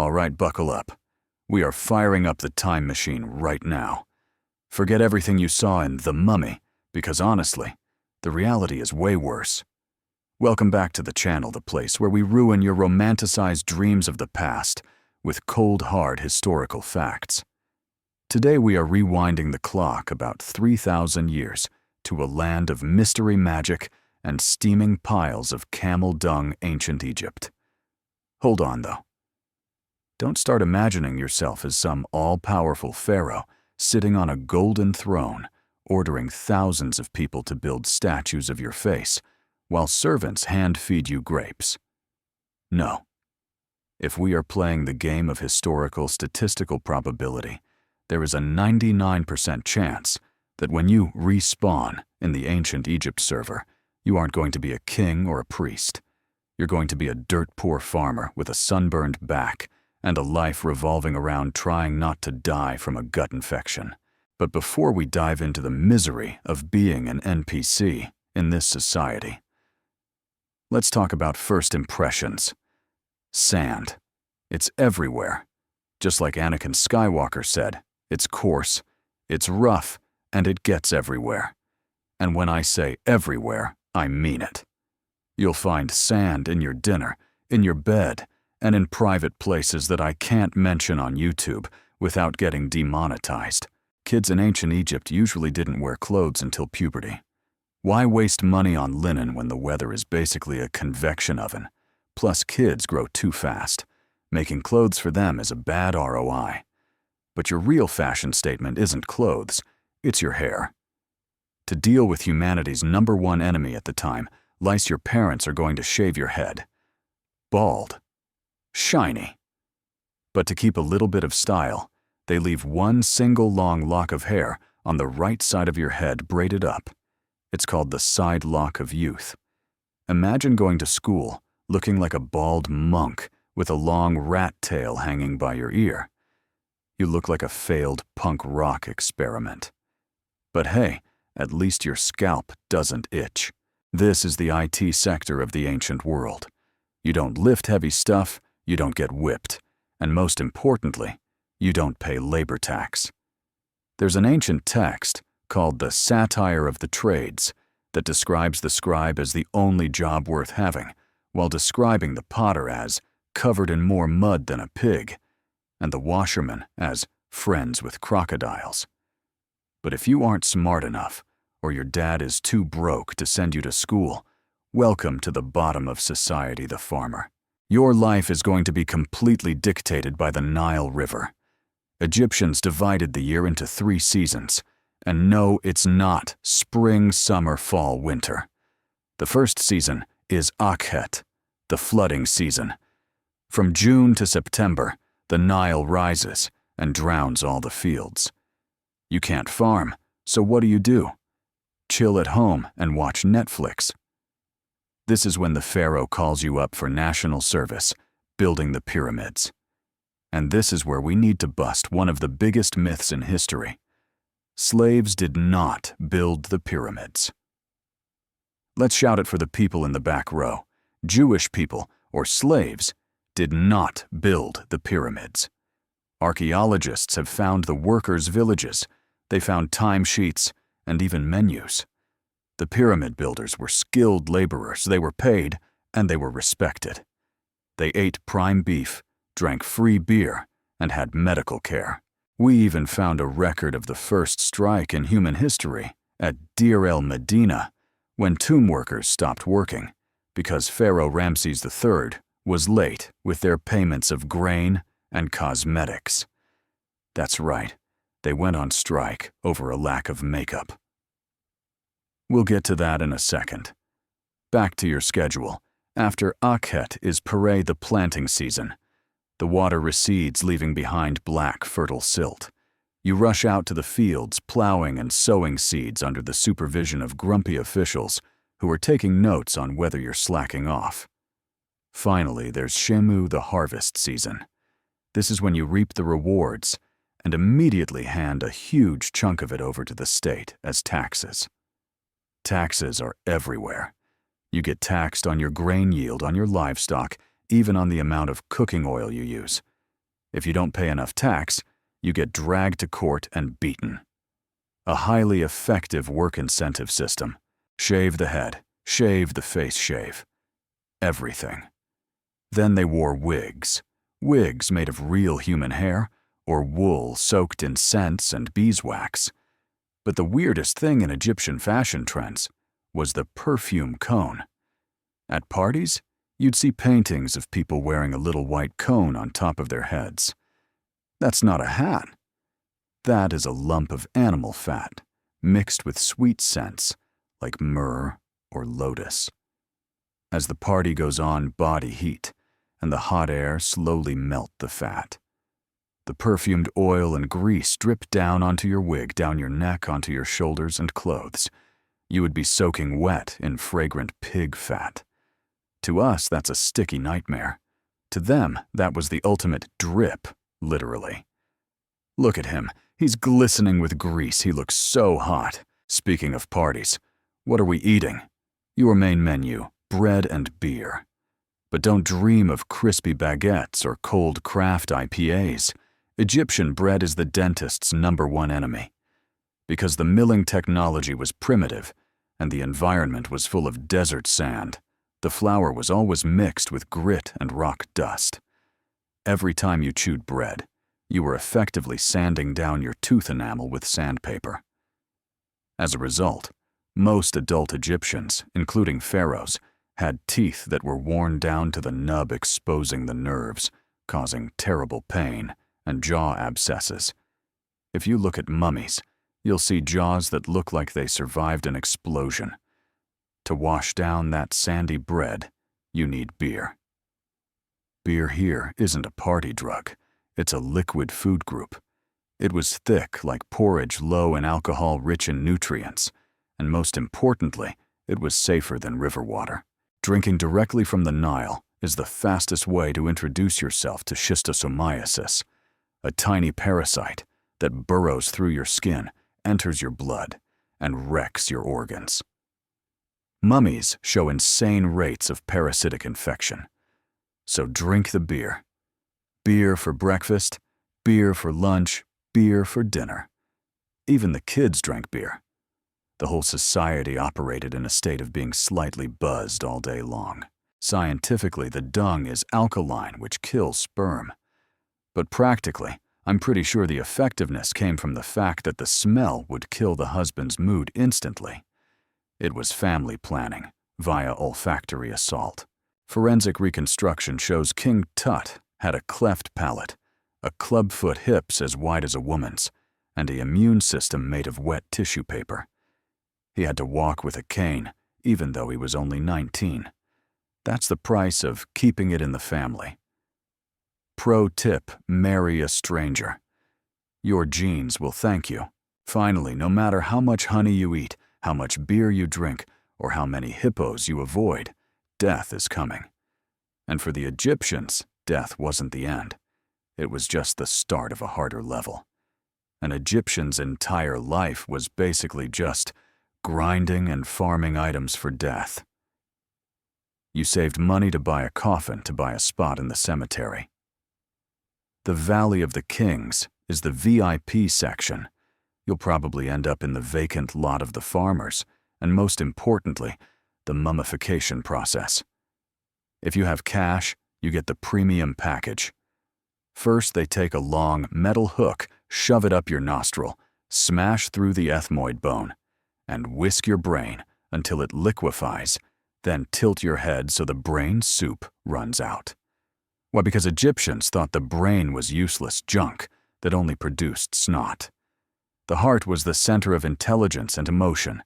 All right, buckle up. We are firing up the time machine right now. Forget everything you saw in The Mummy, because honestly, the reality is way worse. Welcome back to the channel, the place where we ruin your romanticized dreams of the past with cold, hard historical facts. Today we are rewinding the clock about 3,000 years to a land of mystery magic and steaming piles of camel dung ancient Egypt. Hold on, though. Don't start imagining yourself as some all-powerful pharaoh sitting on a golden throne, ordering thousands of people to build statues of your face, while servants hand-feed you grapes. No. If we are playing the game of historical statistical probability, there is a 99% chance that when you respawn in the ancient Egypt server, you aren't going to be a king or a priest. You're going to be a dirt-poor farmer with a sunburned back and a life revolving around trying not to die from a gut infection. But before we dive into the misery of being an NPC in this society, let's talk about first impressions. Sand. It's everywhere. Just like Anakin Skywalker said, it's coarse, it's rough, and it gets everywhere. And when I say everywhere, I mean it. You'll find sand in your dinner, in your bed, and in private places that I can't mention on YouTube without getting demonetized. Kids in ancient Egypt usually didn't wear clothes until puberty. Why waste money on linen when the weather is basically a convection oven? Plus, kids grow too fast. Making clothes for them is a bad ROI. But your real fashion statement isn't clothes, it's your hair. To deal with humanity's #1 enemy at the time, lice, your parents are going to shave your head. Bald. Shiny. But to keep a little bit of style, they leave one single long lock of hair on the right side of your head braided up. It's called the side lock of youth. Imagine going to school looking like a bald monk with a long rat tail hanging by your ear. You look like a failed punk rock experiment. But hey, at least your scalp doesn't itch. This is the IT sector of the ancient world. You don't lift heavy stuff, you don't get whipped, and most importantly, you don't pay labor tax. There's an ancient text called the Satire of the Trades that describes the scribe as the only job worth having, while describing the potter as covered in more mud than a pig, and the washerman as friends with crocodiles. But if you aren't smart enough, or your dad is too broke to send you to school, welcome to the bottom of society, the farmer. Your life is going to be completely dictated by the Nile River. Egyptians divided the year into 3 seasons, and no, it's not spring, summer, fall, winter. The first season is Akhet, the flooding season. From June to September, the Nile rises and drowns all the fields. You can't farm, so what do? Chill at home and watch Netflix. This is when the Pharaoh calls you up for national service, building the pyramids. And this is where we need to bust one of the biggest myths in history. Slaves did not build the pyramids. Let's shout it for the people in the back row. Jewish people, or slaves, did not build the pyramids. Archaeologists have found the workers' villages. They found timesheets and even menus. The pyramid builders were skilled laborers, they were paid, and they were respected. They ate prime beef, drank free beer, and had medical care. We even found a record of the first strike in human history at Deir el-Medina, when tomb workers stopped working because Pharaoh Ramses III was late with their payments of grain and cosmetics. That's right, they went on strike over a lack of makeup. We'll get to that in a second. Back to your schedule. After Akhet is Pare, the planting season. The water recedes, leaving behind black, fertile silt. You rush out to the fields, plowing and sowing seeds under the supervision of grumpy officials who are taking notes on whether you're slacking off. Finally, there's Shemu, the harvest season. This is when you reap the rewards and immediately hand a huge chunk of it over to the state as taxes. Taxes are everywhere. You get taxed on your grain yield, on your livestock, even on the amount of cooking oil you use. If you don't pay enough tax, you get dragged to court and beaten. A highly effective work incentive system. Shave the head, shave the face shave. Everything. Then they wore wigs. Wigs made of real human hair or wool soaked in scents and beeswax. But the weirdest thing in Egyptian fashion trends was the perfume cone. At parties, you'd see paintings of people wearing a little white cone on top of their heads. That's not a hat. That is a lump of animal fat mixed with sweet scents like myrrh or lotus. As the party goes on, body heat and the hot air slowly melt the fat. The perfumed oil and grease drip down onto your wig, down your neck, onto your shoulders and clothes. You would be soaking wet in fragrant pig fat. To us, that's a sticky nightmare. To them, that was the ultimate drip, literally. Look at him. He's glistening with grease. He looks so hot. Speaking of parties, what are we eating? Your main menu, bread and beer. But don't dream of crispy baguettes or cold craft IPAs. Egyptian bread is the dentist's #1 enemy. Because the milling technology was primitive and the environment was full of desert sand, the flour was always mixed with grit and rock dust. Every time you chewed bread, you were effectively sanding down your tooth enamel with sandpaper. As a result, most adult Egyptians, including pharaohs, had teeth that were worn down to the nub, exposing the nerves, causing terrible pain and jaw abscesses. If you look at mummies, you'll see jaws that look like they survived an explosion. To wash down that sandy bread, you need beer. Beer here isn't a party drug. It's a liquid food group. It was thick like porridge, low in alcohol, rich in nutrients, and most importantly, it was safer than river water. Drinking directly from the Nile is the fastest way to introduce yourself to schistosomiasis, a tiny parasite that burrows through your skin, enters your blood, and wrecks your organs. Mummies show insane rates of parasitic infection. So drink the beer. Beer for breakfast, beer for lunch, beer for dinner. Even the kids drank beer. The whole society operated in a state of being slightly buzzed all day long. Scientifically, the dung is alkaline, which kills sperm. But practically, I'm pretty sure the effectiveness came from the fact that the smell would kill the husband's mood instantly. It was family planning via olfactory assault. Forensic reconstruction shows King Tut had a cleft palate, a clubfoot hips as wide as a woman's, and an immune system made of wet tissue paper. He had to walk with a cane, even though he was only 19. That's the price of keeping it in the family. Pro tip: marry a stranger. Your genes will thank you. Finally, no matter how much honey you eat, how much beer you drink, or how many hippos you avoid, death is coming. And for the Egyptians, death wasn't the end. It was just the start of a harder level. An Egyptian's entire life was basically just grinding and farming items for death. You saved money to buy a coffin, to buy a spot in the cemetery. The Valley of the Kings is the VIP section. You'll probably end up in the vacant lot of the farmers, and most importantly, the mummification process. If you have cash, you get the premium package. First, they take a long metal hook, shove it up your nostril, smash through the ethmoid bone, and whisk your brain until it liquefies, then tilt your head so the brain soup runs out. Why? Because Egyptians thought the brain was useless junk that only produced snot. The heart was the center of intelligence and emotion,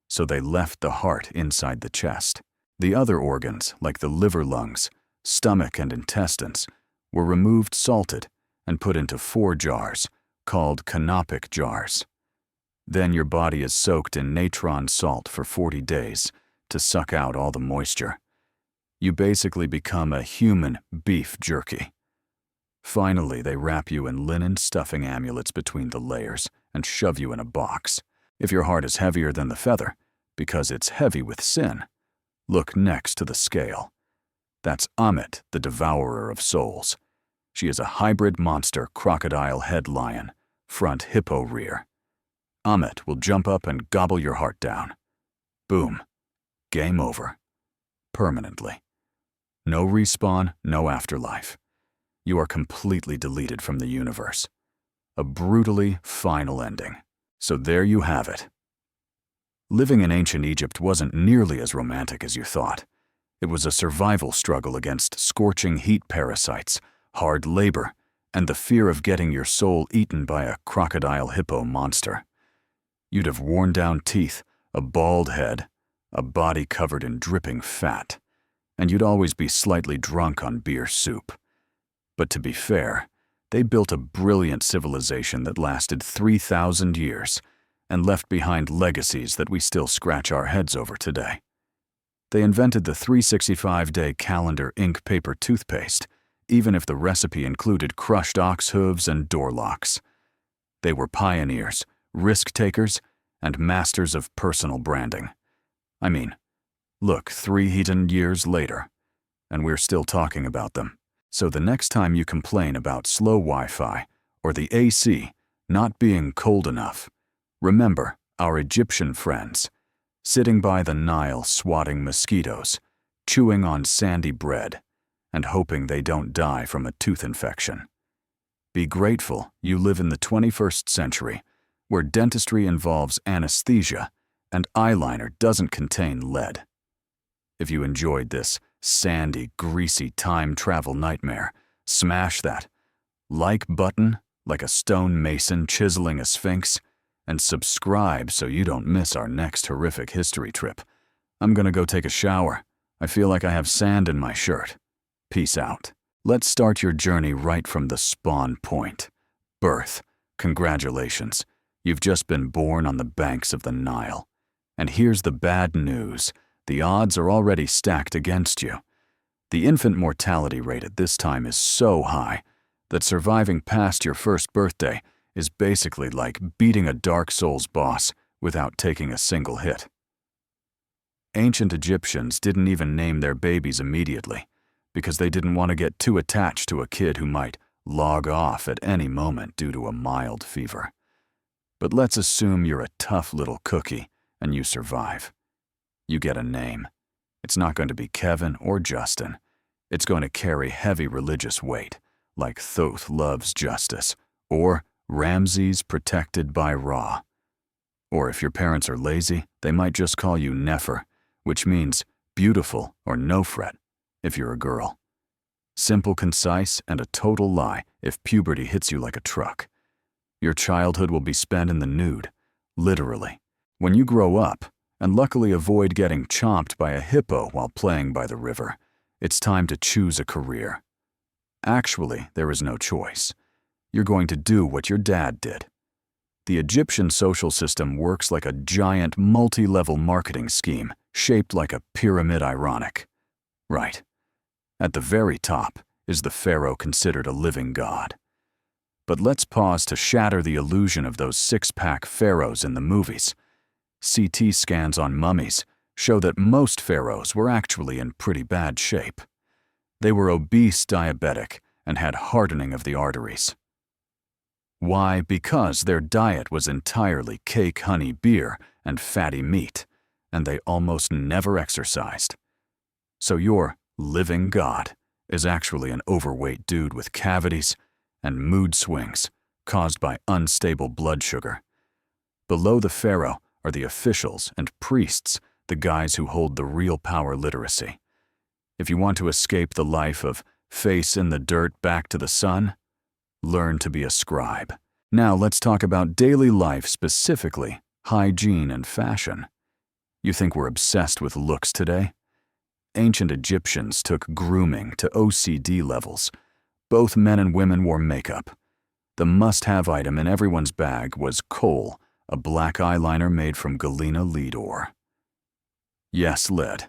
so they left the heart inside the chest. The other organs, like the liver, lungs, stomach, and intestines, were removed, salted, and put into 4 jars, called canopic jars. Then your body is soaked in natron salt for 40 days to suck out all the moisture. You basically become a human beef jerky. Finally, they wrap you in linen stuffing amulets between the layers and shove you in a box. If your heart is heavier than the feather, because it's heavy with sin, look next to the scale. That's Amit, the devourer of souls. She is a hybrid monster crocodile head lion, front hippo rear. Amit will jump up and gobble your heart down. Boom. Game over. Permanently. No respawn, no afterlife. You are completely deleted from the universe. A brutally final ending. So there you have it. Living in ancient Egypt wasn't nearly as romantic as you thought. It was a survival struggle against scorching heat parasites, hard labor, and the fear of getting your soul eaten by a crocodile hippo monster. You'd have worn down teeth, a bald head, a body covered in dripping fat, and you'd always be slightly drunk on beer soup. But to be fair, they built a brilliant civilization that lasted 3,000 years and left behind legacies that we still scratch our heads over today. They invented the 365-day calendar ink paper toothpaste, even if the recipe included crushed ox hooves and door locks. They were pioneers, risk-takers, and masters of personal branding. I mean, look, 300 years later, and we're still talking about them. So the next time you complain about slow Wi-Fi or the AC not being cold enough, remember our Egyptian friends, sitting by the Nile swatting mosquitoes, chewing on sandy bread, and hoping they don't die from a tooth infection. Be grateful you live in the 21st century, where dentistry involves anesthesia and eyeliner doesn't contain lead. If you enjoyed this sandy, greasy time travel nightmare, smash that like button like a stone mason chiseling a sphinx, and subscribe so you don't miss our next horrific history trip. I'm gonna go take a shower. I feel like I have sand in my shirt. Peace out. Let's start your journey right from the spawn point. Birth. Congratulations. You've just been born on the banks of the Nile. And here's the bad news. The odds are already stacked against you. The infant mortality rate at this time is so high that surviving past your first birthday is basically like beating a Dark Souls boss without taking a single hit. Ancient Egyptians didn't even name their babies immediately because they didn't want to get too attached to a kid who might log off at any moment due to a mild fever. But let's assume you're a tough little cookie and you survive. You get a name. It's not going to be Kevin or Justin. It's going to carry heavy religious weight, like Thoth loves justice, or Ramses protected by Ra. Or if your parents are lazy, they might just call you Nefer, which means beautiful or no fret if you're a girl. Simple, concise, and a total lie if puberty hits you like a truck. Your childhood will be spent in the nude, literally. When you grow up, and luckily avoid getting chomped by a hippo while playing by the river, it's time to choose a career. Actually, there is no choice. You're going to do what your dad did. The Egyptian social system works like a giant multi-level marketing scheme shaped like a pyramid ironic. Right. At the very top is the Pharaoh considered a living god. But let's pause to shatter the illusion of those six-pack pharaohs in the movies. CT scans on mummies show that most pharaohs were actually in pretty bad shape. They were obese, diabetic, and had hardening of the arteries. Why? Because their diet was entirely cake, honey, beer, and fatty meat, and they almost never exercised. So your living god is actually an overweight dude with cavities and mood swings caused by unstable blood sugar. Below the pharaoh are the officials and priests, the guys who hold the real power literacy. If you want to escape the life of face in the dirt back to the sun, learn to be a scribe. Now let's talk about daily life, specifically hygiene and fashion. You think we're obsessed with looks today? Ancient Egyptians took grooming to OCD levels. Both men and women wore makeup. The must-have item in everyone's bag was kohl, a black eyeliner made from galena lead ore. Yes, lead.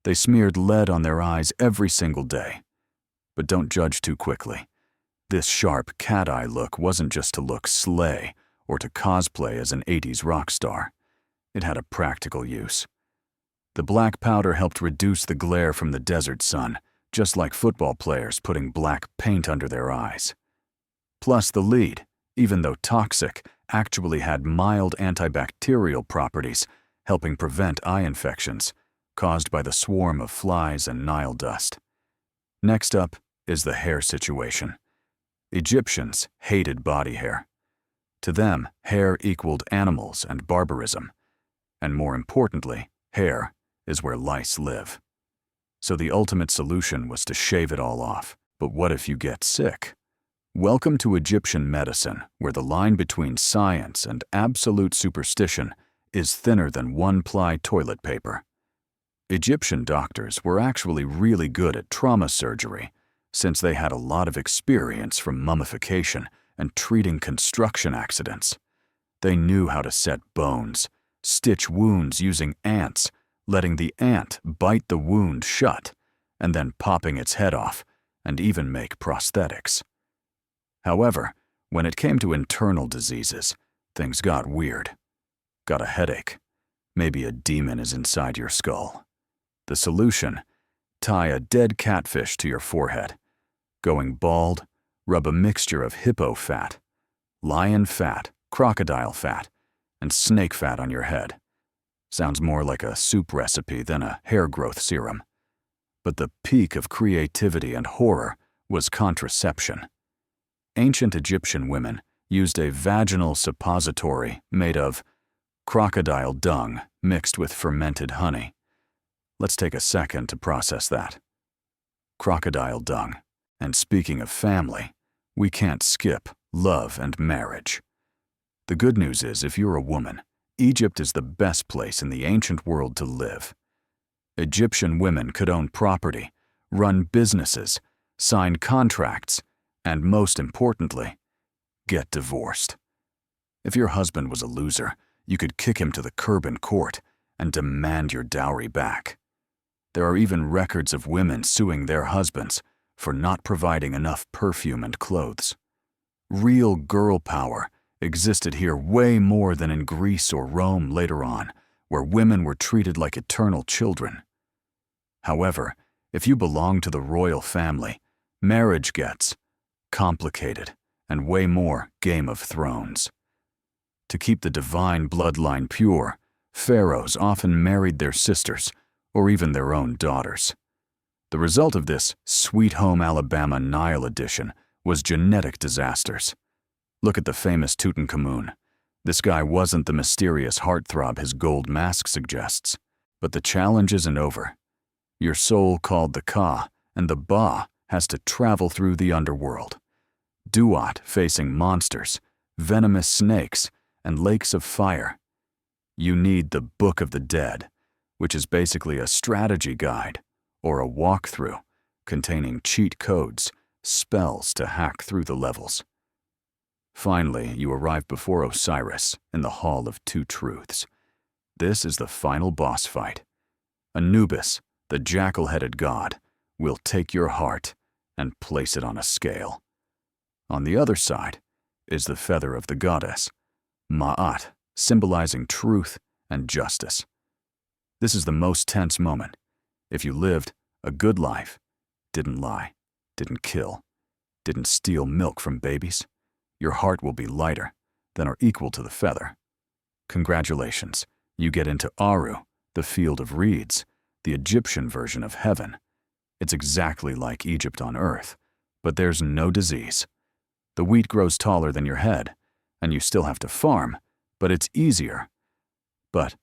They smeared lead on their eyes every single day. But don't judge too quickly. This sharp cat-eye look wasn't just to look slay or to cosplay as an 80s rock star. It had a practical use. The black powder helped reduce the glare from the desert sun, just like football players putting black paint under their eyes. Plus, the lead, even though toxic, actually had mild antibacterial properties, helping prevent eye infections caused by the swarm of flies and Nile dust. Next up is the hair situation. Egyptians hated body hair. To them, hair equaled animals and barbarism. And more importantly, hair is where lice live. So the ultimate solution was to shave it all off. But what if you get sick? Welcome to Egyptian medicine, where the line between science and absolute superstition is thinner than one-ply toilet paper. Egyptian doctors were actually really good at trauma surgery, since they had a lot of experience from mummification and treating construction accidents. They knew how to set bones, stitch wounds using ants, letting the ant bite the wound shut, and then popping its head off, and even make prosthetics. However, when it came to internal diseases, things got weird. Got a headache? Maybe a demon is inside your skull. The solution? Tie a dead catfish to your forehead. Going bald, rub a mixture of hippo fat, lion fat, crocodile fat, and snake fat on your head. Sounds more like a soup recipe than a hair growth serum. But the peak of creativity and horror was contraception. Ancient Egyptian women used a vaginal suppository made of crocodile dung mixed with fermented honey. Let's take a second to process that. Crocodile dung. And speaking of family, we can't skip love and marriage. The good news is, if you're a woman, Egypt is the best place in the ancient world to live. Egyptian women could own property, run businesses, sign contracts, and most importantly, get divorced. If your husband was a loser, you could kick him to the curb in court and demand your dowry back. There are even records of women suing their husbands for not providing enough perfume and clothes. Real girl power existed here way more than in Greece or Rome later on, where women were treated like eternal children. However, if you belong to the royal family, marriage gets complicated and way more Game of Thrones. To keep the divine bloodline pure, pharaohs often married their sisters or even their own daughters. The result of this Sweet Home Alabama Nile edition was genetic disasters. Look at the famous Tutankhamun. This guy wasn't the mysterious heartthrob his gold mask suggests. But the challenge isn't over. Your soul called the Ka, and the Ba has to travel through the underworld. Duat facing monsters, venomous snakes, and lakes of fire. You need the Book of the Dead, which is basically a strategy guide, or a walkthrough, containing cheat codes, spells to hack through the levels. Finally, you arrive before Osiris in the Hall of Two Truths. This is the final boss fight. Anubis, the jackal-headed god, will take your heart and place it on a scale. On the other side is the feather of the goddess, Ma'at, symbolizing truth and justice. This is the most tense moment. If you lived a good life, didn't lie, didn't kill, didn't steal milk from babies, your heart will be lighter than or equal to the feather. Congratulations, you get into Aru, the field of reeds, the Egyptian version of heaven. It's exactly like Egypt on earth, but there's no disease. The wheat grows taller than your head, and you still have to farm, but it's easier. But